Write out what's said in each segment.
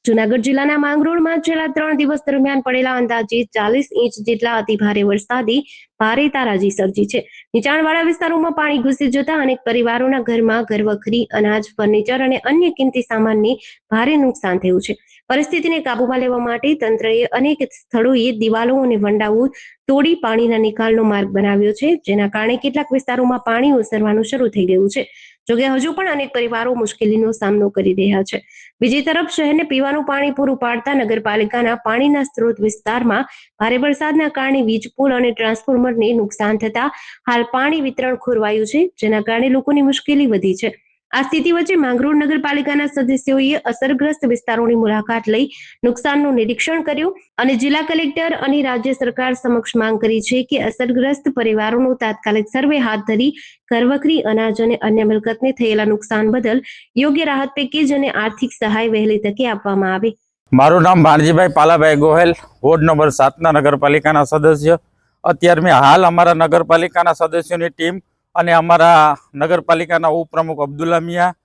જૂનાગઢ જિલ્લાના માંગરોળમાં છેલ્લા 3 દિવસ દરમિયાન પડેલા અંદાજે 40 ઇંચ જેટલા અતિભારે વરસાદી ભારે તારાજી સર્જી છે. નીચાણવાળા વિસ્તારોમાં પાણી ઘૂસી જતા અનેક પરિવારોના ઘરમાં ઘરવખરી, અનાજ, ફર્નિચર અને અન્ય કિંમતી સામાનને ભારે નુકસાન થયું છે. પરિસ્થિતિને કાબૂમાં લેવા માટે તંત્રએ અનેક સ્થળોએ દિવાલો અને વંડાઓ તોડી પાણીના નિકાલનો માર્ગ બનાવ્યો છે, જેના કારણે કેટલાક વિસ્તારોમાં પાણી ઓસરવાનું શરૂ થઈ ગયું છે. જોકે હજુ પણ અનેક પરિવારો મુશ્કેલીનો સામનો કરી રહ્યા છે. બીજી તરફ શહેરને પીવાનું પાણી પૂરું પાડતા નગરપાલિકાના પાણીના સ્ત્રોત વિસ્તારમાં ભારે વરસાદના કારણે વીજ પુલ અને ટ્રાન્સફોર્મરને નુકસાન થતા હાલ પાણી વિતરણ ખોરવાયું છે, જેના કારણે લોકોની મુશ્કેલી વધી છે. આ સ્થિતિ વચ્ચે માંગરોળ નગરપાલિકાના સદસ્યોએ અસરગ્રસ્ત વિસ્તારોની મુલાકાત લઈ નુકસાનનું નિરીક્ષણ કર્યું અને જિલ્લા કલેક્ટર અને રાજ્ય સરકાર સમક્ષ માંગ કરી છે કે અસરગ્રસ્ત પરિવારોનો તાત્કાલિક સર્વે હાથ ધરી ઘરવખરી, અનાજ અને અન્ય મિલકતને થયેલા નુકસાન બદલ યોગ્ય રાહત પેકેજ અને આર્થિક સહાય વહેલી તકે આપવામાં આવે. મારું નામ ભાણજીભાઈ પાલાભાઈ ગોહેલ, વોર્ડ નંબર 7ના નગરપાલિકાના સદસ્ય. અત્યારે મેં હાલ અમારા નગરપાલિકાના સદસ્યોની ટીમ અને અમારા નગરપાલિકાના ઉપપ્રમુખ અબ્દુલ્લા મિયા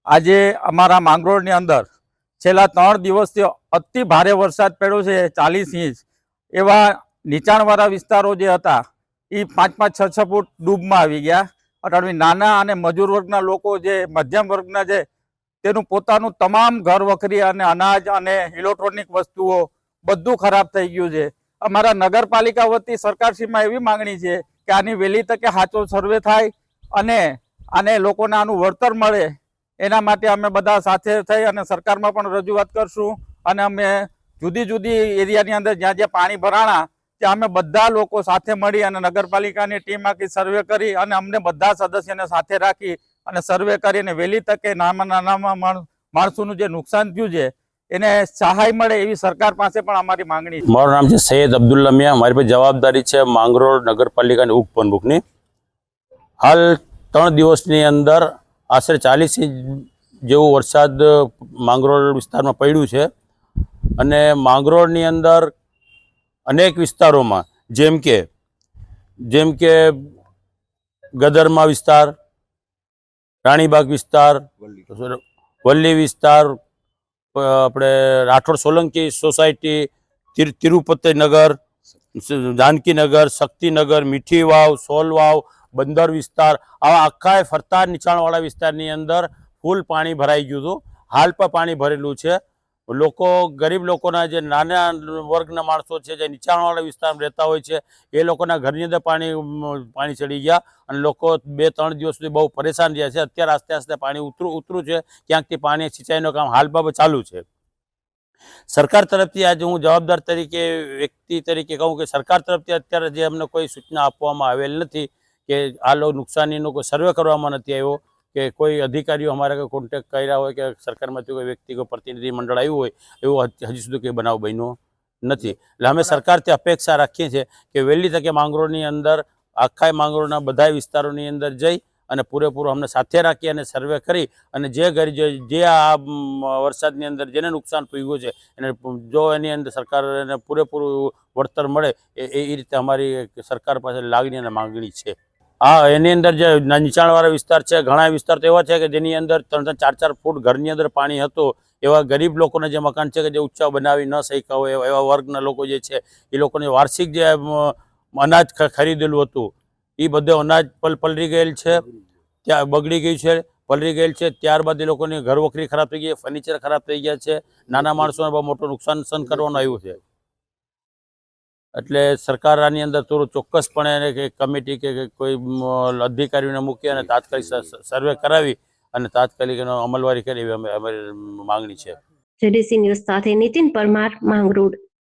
આજે અમારા માંગરોળની અંદર છેલ્લા 3 દિવસથી અતિ ભારે વરસાદ પડ્યો છે. 40 ઇંચ એવા નીચાણવાળા વિસ્તારો જે હતા એ 5-5, 6-6 ફૂટ ડૂબમાં આવી ગયા. અટાણે નાના અને મજૂર વર્ગના લોકો જે મધ્યમ વર્ગના છે તેનું પોતાનું તમામ ઘર વખરી અને અનાજ અને ઇલેક્ટ્રોનિક વસ્તુઓ બધું ખરાબ થઈ ગયું છે. અમારા નગરપાલિકા વતી સરકારશ્રીમાં એવી માંગણી છે કે આની વહેલી તકે સાચો સર્વે થાય અને આને લોકોને આનું વળતર મળે. એના માટે અમે બધા સાથે થઈ અને સરકારમાં પણ રજૂઆત કરશું અને અમે જુદી જુદી એરિયાની અંદર જ્યાં જ્યાં પાણી ભરાણા ત્યાં અમે બધા લોકો સાથે મળી અને નગરપાલિકાની ટીમ આખી સર્વે કરી અને અમને બધા સદસ્યને સાથે રાખી અને સર્વે કરીને વહેલી તકે નાનામાં માણસોનું જે નુકસાન થયું છે એને સહાય મળે એવી સરકાર પાસે પણ અમારી માંગણી છે. મારું નામ છે સૈયદ અબ્દુલ્લા મિયા. મારી પાસે જવાબદારી છે માંગરોળ નગરપાલિકાની ઉપપ્રમુખની. હાલ 3 દિવસની અંદર આશરે 40 ઇંચ જેવો વરસાદ માંગરોળ વિસ્તારમાં પડ્યું છે અને માંગરોળની અંદર અનેક વિસ્તારોમાં જેમ કે ગદરમા વિસ્તાર, રાણીબાગ વિસ્તાર, વલ્લી વિસ્તાર, આપણે રાઠોડ સોલંકી સોસાયટી, તિરુપતિ નગર, જાનકીનગર, શક્તિનગર, મીઠી વાવ, સોલ વાવ, બંદર વિસ્તાર, આવા આખા ફરતા નીચાણવાળા વિસ્તારની અંદર ફૂલ પાણી ભરાઈ ગયું હતું. હાલ પણ પાણી ભરેલું છે. લોકો, ગરીબ લોકોના જે નાના વર્ગના માણસો છે જે નીચાણવાળા વિસ્તારમાં રહેતા હોય છે એ લોકોના ઘરની અંદર પાણી ચડી ગયા અને લોકો 2-3 દિવસ સુધી બહુ પરેશાન રહ્યા છે. અત્યારે આસ્તે આસ્તે પાણી ઉતરું છે. ક્યાંકથી પાણી સિંચાઈનું કામ હાલ બાબત ચાલુ છે. સરકાર તરફથી આજે હું જવાબદાર તરીકે વ્યક્તિ તરીકે કહું કે સરકાર તરફથી અત્યારે જે અમને કોઈ સૂચના આપવામાં આવેલ નથી કે આ નુકસાનીનો કોઈ સર્વે કરવામાં નથી આવ્યો કે કોઈ અધિકારીઓ અમારા કોન્ટેક્ટ કર્યા હોય કે સરકારમાંથી કોઈ વ્યક્તિ કોઈ પ્રતિનિધિ મંડળ આવ્યું હોય એવું હજી સુધી કોઈ બનાવ બન્યો નથી. એટલે અમે સરકારથી અપેક્ષા રાખીએ છીએ કે વહેલી તકે માંગરોળની અંદર આખા માંગરોળના બધા વિસ્તારોની અંદર જઈ અને પૂરેપૂરો અમને સાથે રાખી અને સર્વે કરી અને જે આ વરસાદની અંદર જેને નુકસાન પહોંચ્યું છે એને જો એની અંદર સરકારને પૂરેપૂરું વળતર મળે એ રીતે અમારી સરકાર પાસે લાગણી અને માંગણી છે. હા, એની અંદર જે નીચાણવાળા વિસ્તાર છે, ઘણા વિસ્તાર તો એવા છે કે જેની અંદર 3-4 ફૂટ ઘરની અંદર પાણી હતું. એવા ગરીબ લોકોના જે મકાન છે કે જે ઊંચા બનાવી ન શક્યા હોય એવા વર્ગના લોકો જે છે એ લોકોને વાર્ષિક જે અનાજ ખરીદેલું હતું એ બધું અનાજ પલળી ગયેલ છે, ત્યાં બગડી ગયું છે, પલળી ગયેલ છે. ત્યારબાદ એ લોકોની ઘરવખરી ખરાબ થઈ ગઈ, ફર્નિચર ખરાબ થઈ ગયા છે. નાના માણસોને બહુ મોટું નુકસાન સહન કરવાનું આવ્યું છે. એટલે સરકાર આની અંદર થોડું ચોક્કસપણે કમિટી કે કોઈ અધિકારીઓને મૂકી અને તાત્કાલિક સર્વે કરાવી અને તાત્કાલિક એનો અમલવારી કરી એવી અમારી માંગણી છે. જેડીસી ન્યૂઝ સાથે નીતિન પરમાર, માંગરોળ.